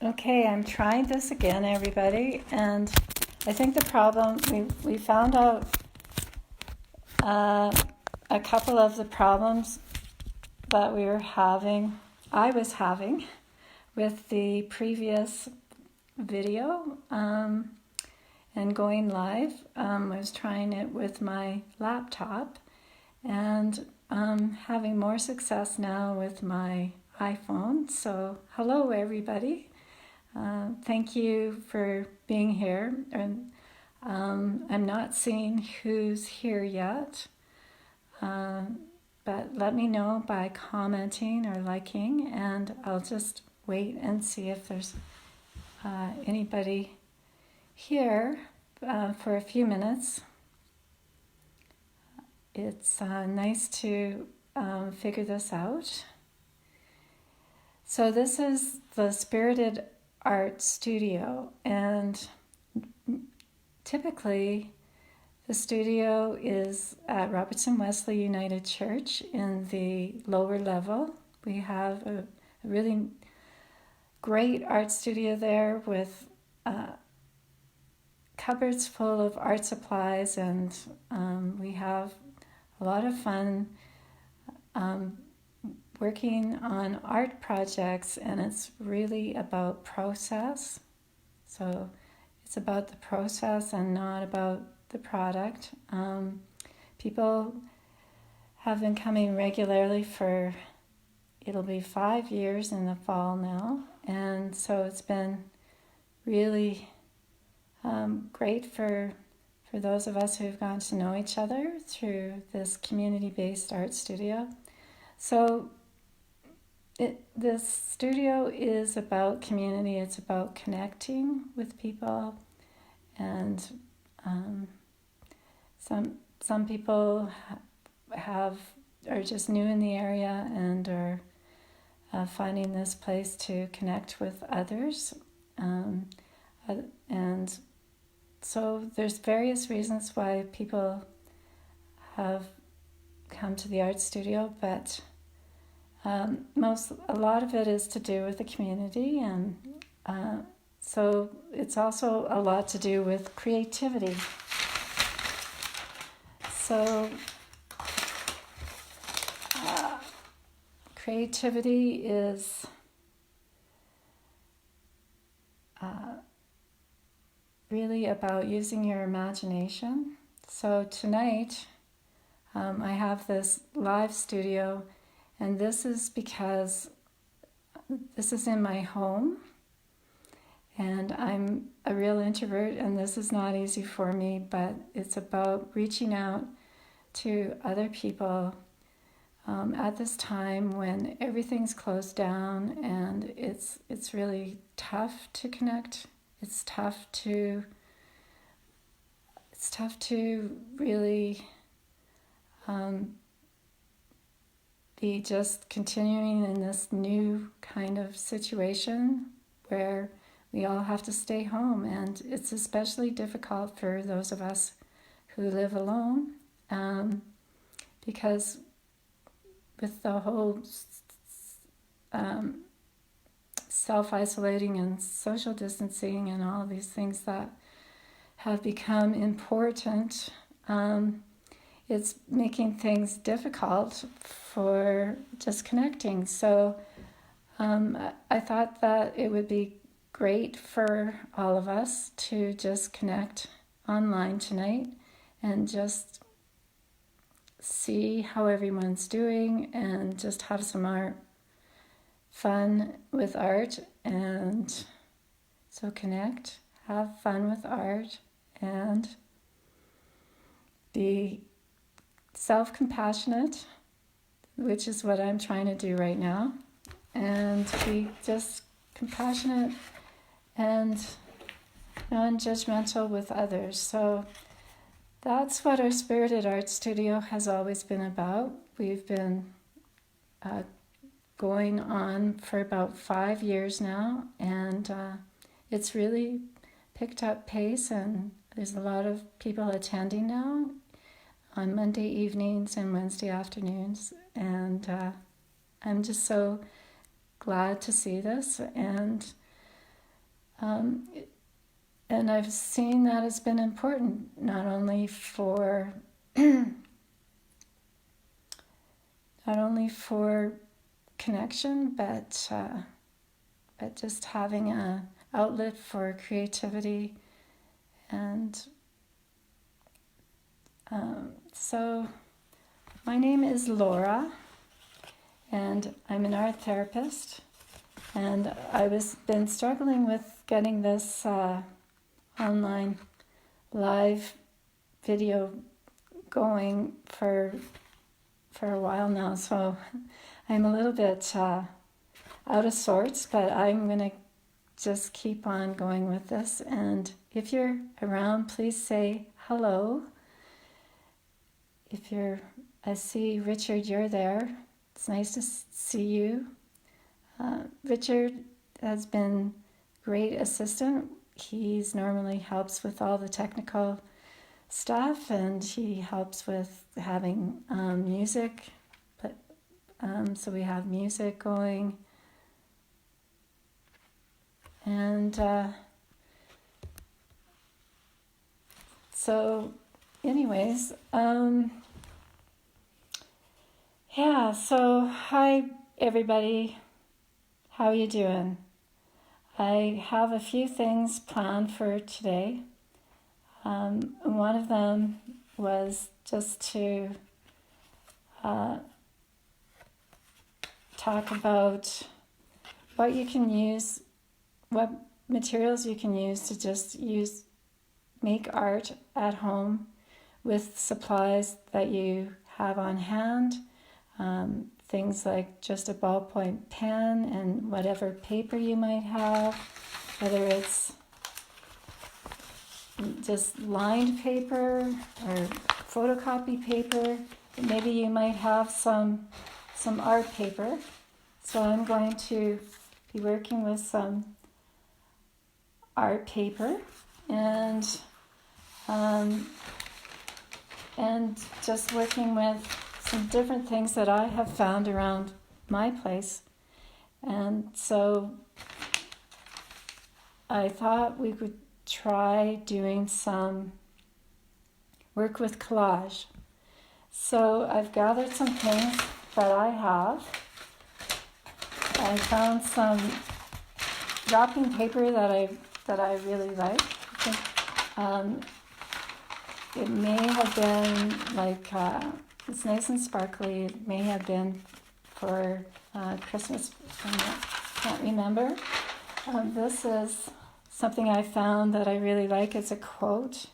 Okay, I'm trying this again, everybody, and I think the problem, we found out a couple of the problems that we were having, I was having with the previous video and going live. I was trying it with my laptop and having more success now with my iPhone. So hello, everybody. Thank you for being here. And I'm not seeing who's here yet, but let me know by commenting or liking, and I'll just wait and see if there's anybody here for a few minutes. It's nice to figure this out. So this is the Spirited Art Studio, and typically the studio is at Robertson Wesley United Church in the lower level. We have a really great art studio there with cupboards full of art supplies, and we have a lot of fun working on art projects, and it's really about process. So it's about the process and not about the product. People have been coming regularly for, it'll be 5 years in the fall now, and so it's been really great for those of us who've gotten to know each other through this community-based art studio. So this studio is about community. It's about connecting with people, and some people are just new in the area and are finding this place to connect with others, and so there's various reasons why people have come to the art studio, but a lot of it is to do with the community, and so it's also a lot to do with creativity. So creativity is really about using your imagination. So tonight I have this live studio, and this is because this is in my home, and I'm a real introvert, and this is not easy for me, but it's about reaching out to other people at this time when everything's closed down, and it's really tough to connect. It's tough to really be just continuing in this new kind of situation where we all have to stay home, and it's especially difficult for those of us who live alone, because with the whole self-isolating and social distancing and all these things that have become important, it's making things difficult for just connecting. So I thought that it would be great for all of us to just connect online tonight and just see how everyone's doing and just have some fun with art. And so connect, have fun with art, and be self-compassionate, which is what I'm trying to do right now, and be just compassionate and non-judgmental with others. So that's what our Spirited Art Studio has always been about. We've been going on for about 5 years now, and it's really picked up pace, and there's a lot of people attending now on Monday evenings and Wednesday afternoons, and I'm just so glad to see this, and Um, and I've seen that has been important, not only for not only for connection, but just having a outlet for creativity. And so my name is Laura, and I'm an art therapist. And I was been struggling with getting this online live video going for a while now, so I'm a little bit out of sorts, but I'm going to just keep on going with this. And if you're around, please say hello. I see Richard, you're there. It's nice to see you. Richard has been great assistant. He's normally helps with all the technical stuff, and he helps with having music. So we have music going. And so anyways, so hi everybody. How are you doing? I have a few things planned for today. One of them was just to talk about what you can use, what materials you can use to just make art at home with supplies that you have on hand. Things like just a ballpoint pen and whatever paper you might have, whether it's just lined paper or photocopy paper. Maybe you might have some art paper. So I'm going to be working with some art paper and just working with some different things that I have found around my place. And so I thought we could try doing some work with collage. So I've gathered some things that I have. I found some wrapping paper that I really like. I think, it may have been like it's nice and sparkly. It may have been for Christmas. I can't remember. This is something I found that I really like. It's a quote.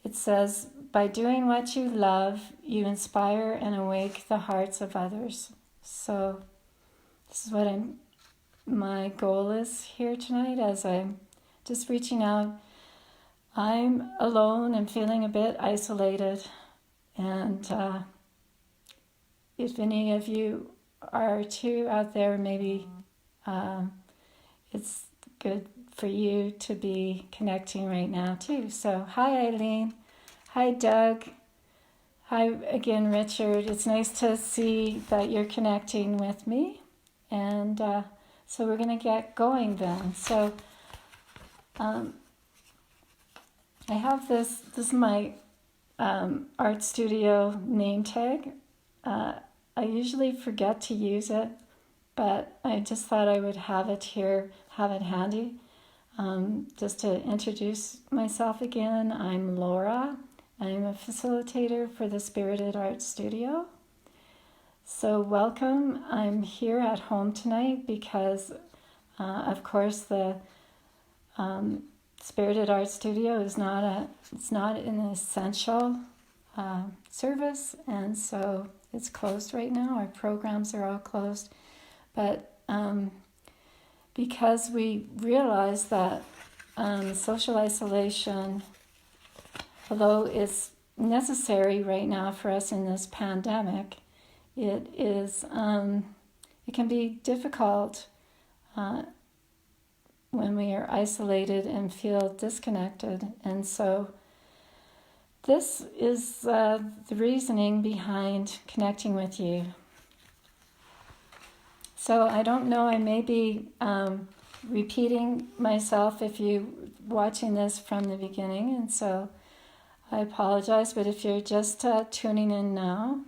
It says, "By doing what you love, you inspire and awake the hearts of others." So this is what my goal is here tonight as I'm just reaching out. I'm alone and feeling a bit isolated. And if any of you are too out there, maybe it's good for you to be connecting right now too. So hi Eileen, hi Doug, hi again Richard. It's nice to see that you're connecting with me. And so we're going to get going then. So I have this is my art studio name tag. I usually forget to use it, but I just thought I would have it here, have it handy. Just to introduce myself again, I'm Laura. I'm a facilitator for the Spirited Art Studio. So welcome. I'm here at home tonight because, of course, the Spirited Art Studio is not an essential service, and so it's closed right now. Our programs are all closed, but because we realize that social isolation, although it's necessary right now for us in this pandemic, it can be difficult when we are isolated and feel disconnected. And so this is the reasoning behind connecting with you. So I don't know, I may be repeating myself if you're watching this from the beginning, and so I apologize, but if you're just tuning in now,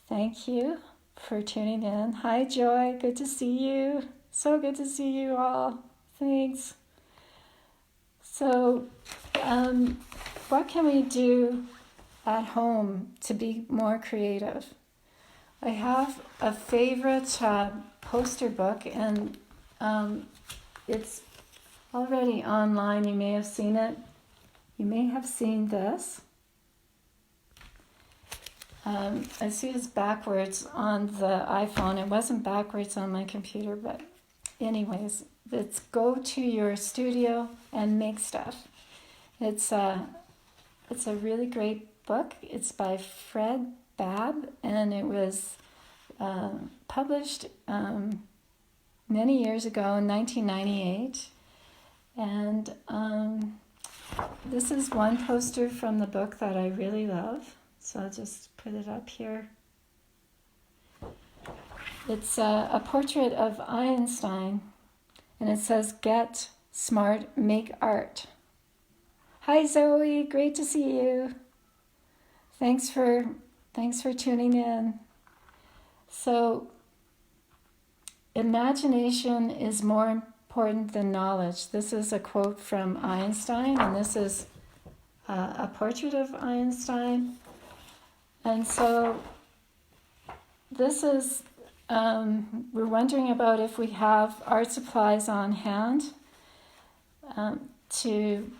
thank you for tuning in. Hi, Joy. Good to see you. So good to see you all. Thanks. So, what can we do at home to be more creative? I have a favorite poster book, and it's already online. You may have seen it. You may have seen this. I see it's backwards on the iPhone. It wasn't backwards on my computer, but anyways, it's Go to Your Studio and Make Stuff. It's a really great book. It's by Fred Babb, and it was published many years ago in 1998. And this is one poster from the book that I really love. So I'll just put it up here. It's a portrait of Einstein, and it says, "Get smart, make art." Hi Zoe, great to see you. Thanks for tuning in. So, imagination is more important than knowledge. This is a quote from Einstein, and this is a portrait of Einstein. And so this is, we're wondering about if we have art supplies on hand to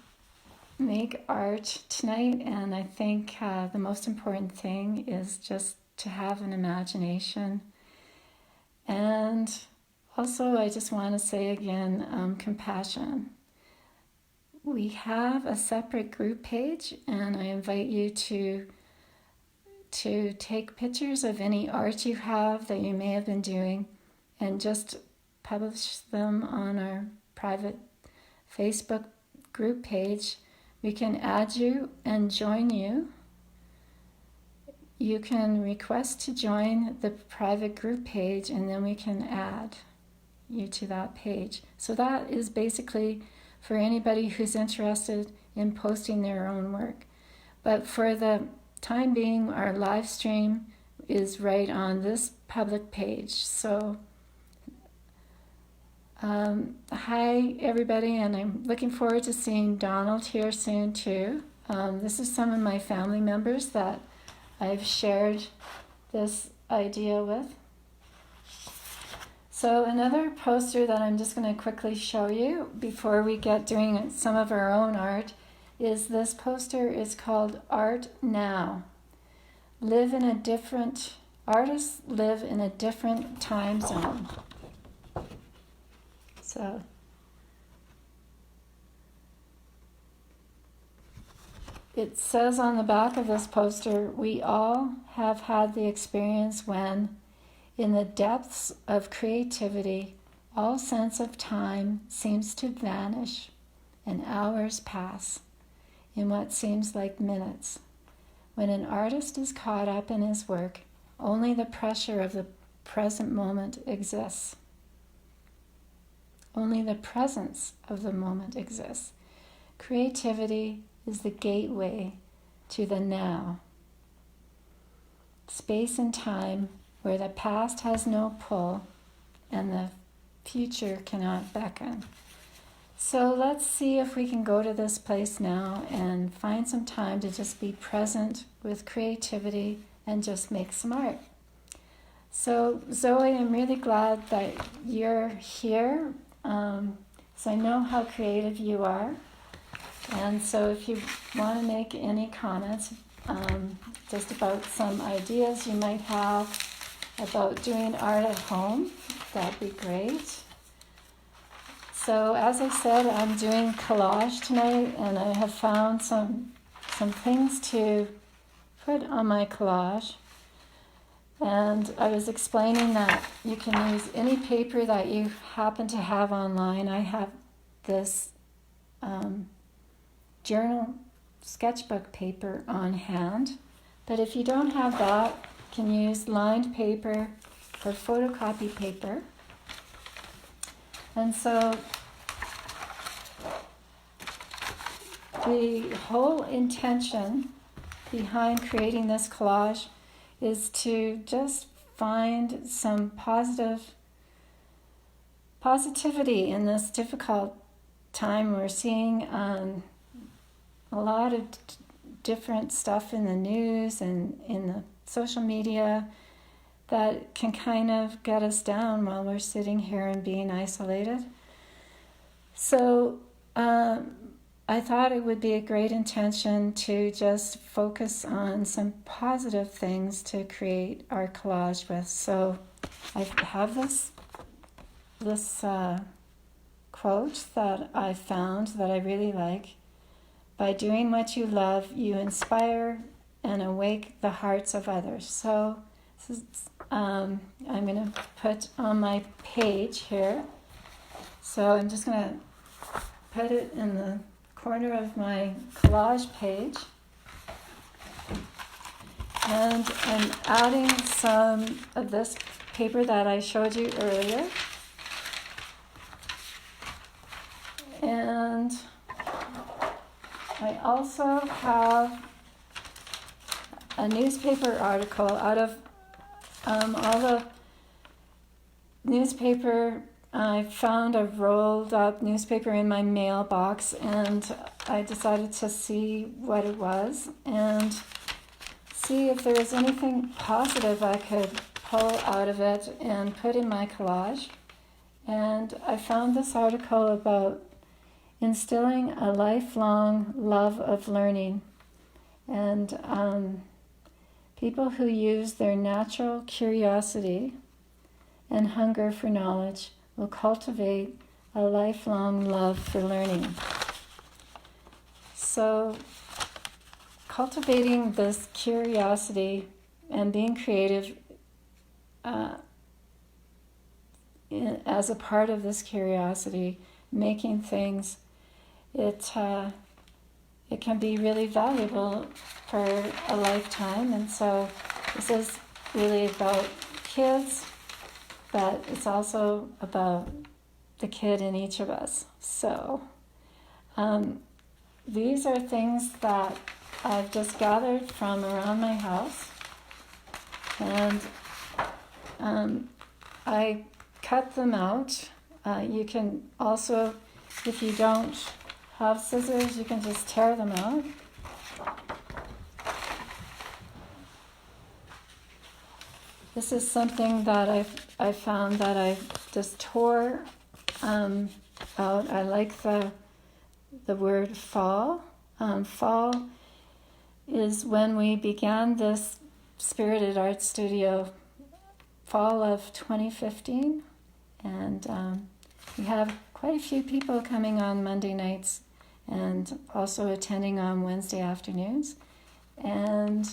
make art tonight. And I think the most important thing is just to have an imagination. And also, I just want to say again, compassion. We have a separate group page, and I invite you to take pictures of any art you have that you may have been doing and just publish them on our private Facebook group page. We can add you and join you. You can request to join the private group page, and then we can add you to that page. So that is basically for anybody who's interested in posting their own work. But for the time being, our live stream is right on this public page. So hi everybody, and I'm looking forward to seeing Donald here soon too. This is some of my family members that I've shared this idea with. So another poster that I'm just going to quickly show you before we get doing some of our own art is this poster. Is called Art Now. Artists live in a different time zone. So it says on the back of this poster, we all have had the experience when, in the depths of creativity, all sense of time seems to vanish and hours pass in what seems like minutes. When an artist is caught up in his work, only the pressure of the present moment exists. Only the presence of the moment exists. Creativity is the gateway to the now. Space and time where the past has no pull and the future cannot beckon. So let's see if we can go to this place now and find some time to just be present with creativity and just make some art. So Zoe, I'm really glad that you're here. So I know how creative you are. And so if you want to make any comments just about some ideas you might have about doing art at home, that'd be great. So as I said, I'm doing collage tonight, and I have found some things to put on my collage. And I was explaining that you can use any paper that you happen to have online. I have this journal sketchbook paper on hand, but if you don't have that, you can use lined paper or photocopy paper. And so the whole intention behind creating this collage is to just find some positivity in this difficult time. We're seeing a lot of different stuff in the news and in the social media that can kind of get us down while we're sitting here and being isolated. So I thought it would be a great intention to just focus on some positive things to create our collage with. So I have this quote that I found that I really like. By doing what you love, you inspire and awake the hearts of others. So this is, I'm going to put on my page here. So I'm just going to put it in the corner of my collage page. And I'm adding some of this paper that I showed you earlier. And I also have a newspaper article out of all the newspaper. I found a rolled up newspaper in my mailbox, and I decided to see what it was and see if there was anything positive I could pull out of it and put in my collage. And I found this article about instilling a lifelong love of learning, and people who use their natural curiosity and hunger for knowledge will cultivate a lifelong love for learning. So cultivating this curiosity and being creative as a part of this curiosity, making things, it can be really valuable for a lifetime. And so this is really about kids, but it's also about the kid in each of us. So these are things that I've just gathered from around my house, and I cut them out. You can also, if you don't have scissors, you can just tear them out. This is something that I found that I just tore out. I like the word fall. Fall is when we began this Spirited Art Studio, fall of 2015, and we have quite a few people coming on Monday nights and also attending on Wednesday afternoons. And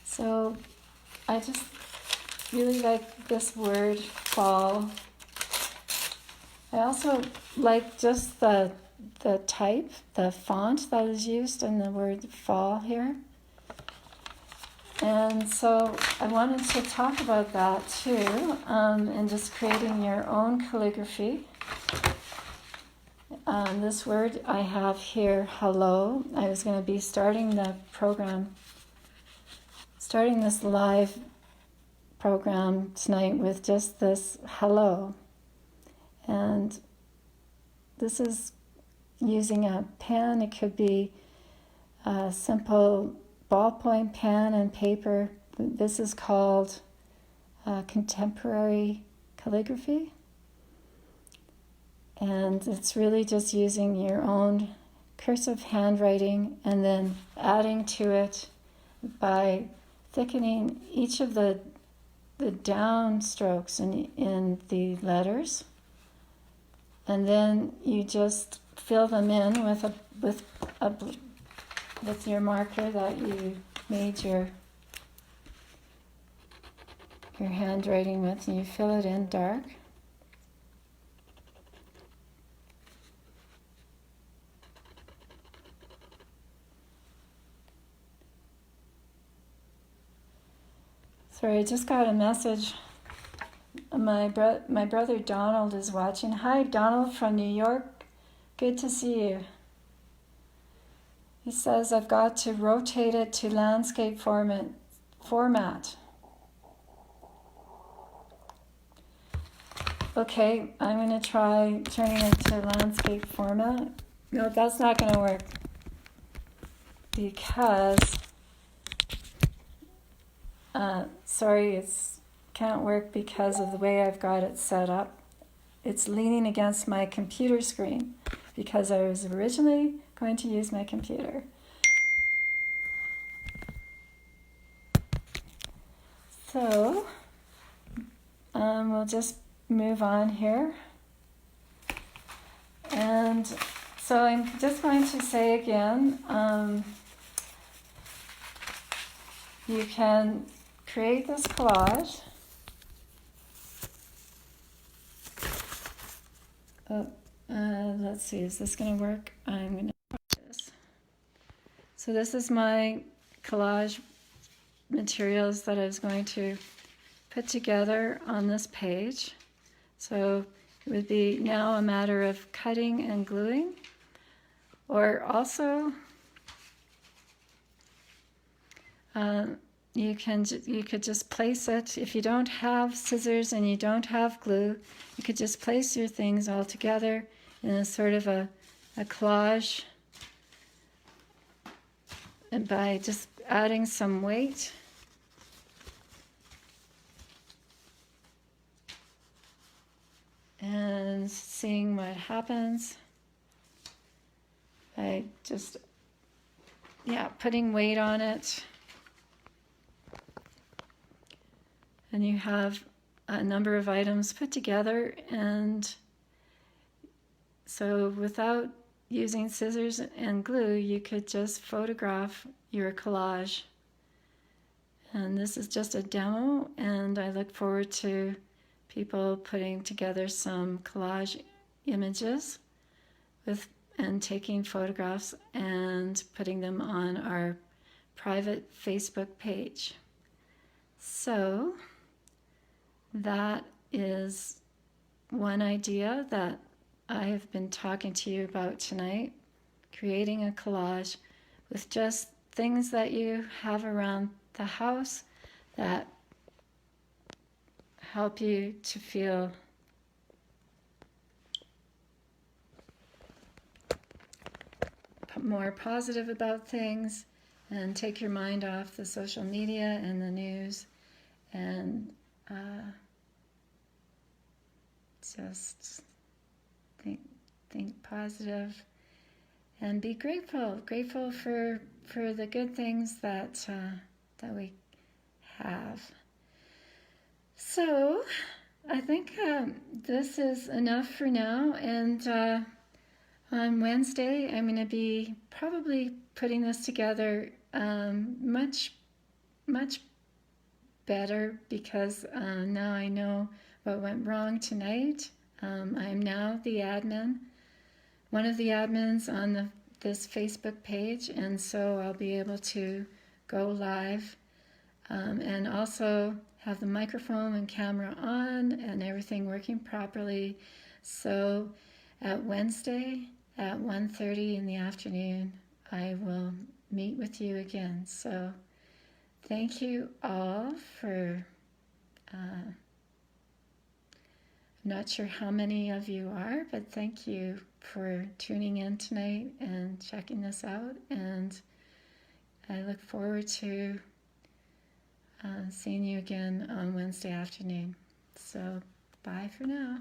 so I just really like this word, fall. I also like just the type, the font that is used in the word fall here. And so I wanted to talk about that too, and just creating your own calligraphy. This word I have here, hello. I was going to be starting this live program tonight with just this hello. And this is using a pen. It could be a simple ballpoint pen and paper. This is called contemporary calligraphy. And it's really just using your own cursive handwriting and then adding to it by thickening each of the down strokes in the letters. And then you just fill them in with your marker that you made your handwriting with, and you fill it in dark. Sorry, I just got a message my brother Donald is watching. Hi, Donald from New York. Good to see you. He says I've got to rotate it to landscape format. Okay, I'm going to try turning it to landscape format. No, that's not going to work because, sorry, it's can't work because of the way I've got it set up. It's leaning against my computer screen because I was originally going to use my computer. So we'll just move on here. And so I'm just going to say again, you can create this collage. Let's see, is this going to work? I'm going to try this. So this is my collage materials that I was going to put together on this page. So it would be now a matter of cutting and gluing, or also you could just place it. If you don't have scissors and you don't have glue, you could just place your things all together in a sort of a collage, and by just adding some weight. And seeing what happens. I just, putting weight on it. And you have a number of items put together, and so without using scissors and glue, you could just photograph your collage. And this is just a demo, and I look forward to people putting together some collage images and taking photographs and putting them on our private Facebook page. So that is one idea that I have been talking to you about tonight, creating a collage with just things that you have around the house that help you to feel more positive about things and take your mind off the social media and the news, and just think positive and be grateful for the good things that we have. So I think this is enough for now, and on Wednesday I'm going to be probably putting this together much better, because now I know what went wrong tonight. I'm now the admin, one of the admins on this Facebook page, and so I'll be able to go live and also have the microphone and camera on and everything working properly. So at Wednesday at 1:30 in the afternoon, I will meet with you again. So thank you all for, I'm not sure how many of you are, but thank you for tuning in tonight and checking this out. And I look forward to seeing you again on Wednesday afternoon. So bye for now.